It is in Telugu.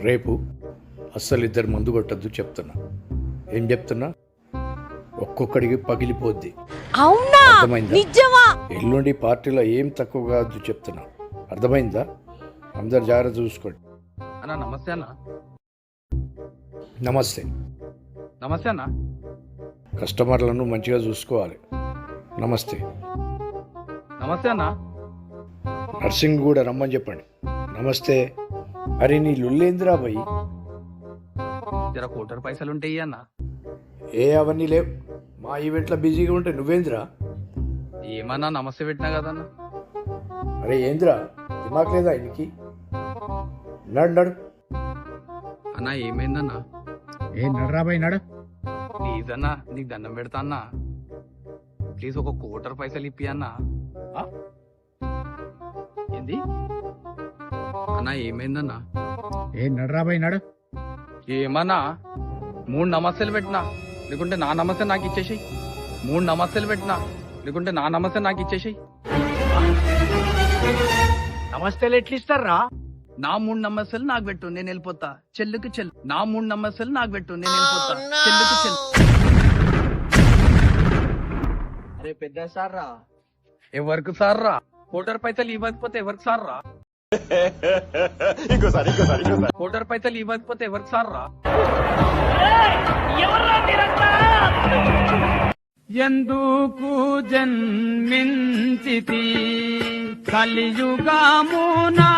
రేపు అస్సలు ఇద్దరు మందు కొట్టద్దు చెప్తున్నా. ఏం చెప్తున్నా? ఒక్కొక్కడికి పగిలిపోద్ది. అవునా? అర్థమైందా? నిజమా? ఎల్లుండి పార్టీలో ఏం తక్కువ కాదు చెప్తున్నా. అర్థమైందా? అందరు జాగ్రత్త చూసుకోండి. అన్నా నమస్తే అన్న. నమస్తే. నమస్తే అన్న. కస్టమర్లను మంచిగా చూసుకోవాలి. నమస్తే. నమస్తే అన్న. నర్సింగ్ కూడా రమ్మని చెప్పండి. నమస్తే. అరే నీ లుల్లేంద్రా భయ్? జర కోటర్ పైసలు ఉంటాయి అన్న. అవన్నీ లేవు. మా ఈవెంట్లో బిజీగా ఉంటే నువ్వేంద్రా? ఏమన్నా నమస్తే పెట్టినా కదన్నా. అరే ఏంద్రా, దిమాక్ లేదా ఇంటికి? నడు నడు. అన్న ఏమైందన్నా? నడరా బాయ్ నడు. ప్లీజ్ అన్నా, నీకు దండం పెడతా అన్నా. ప్లీజ్ ఒక కోటర్ పైసలు ఇప్పి అన్నా. ఏంది అన్నా? ఏమైందన్నా? నడరా బాయ్ నడు. ఏమన్నా 3 నమస్తేలు పెట్టినా, లేకుంటే నా నమస్తే నాకు ఇచ్చేసాయి. 3 నమస్తేలు పెట్టినా, లేకుంటే నా నమస్తే నాకు ఇచ్చేసాయి. నమస్తేలు ఎట్లు ఇస్తారా? నా 3 నమస్తేలు నాకు పెట్టు, నేను వెళ్ళిపోతా. చెల్లుకి చెల్లు. నా 3 నమస్తేలు నాకు పెట్టు, నేను వెళ్ళిపోతా. చెల్లుకి చెల్లు. అరే పెద్ద సార్ రా. ఎవరికి సార్ రా? కోటర్ పైసలు ఇవ్వకపోతే ఎవరికి సార్ రా? కోటర్ పైసలు ఇవ్వకపోతే ఎవరికి సార్ రా? ఎందుకు జన్మించితి కలియుగమునా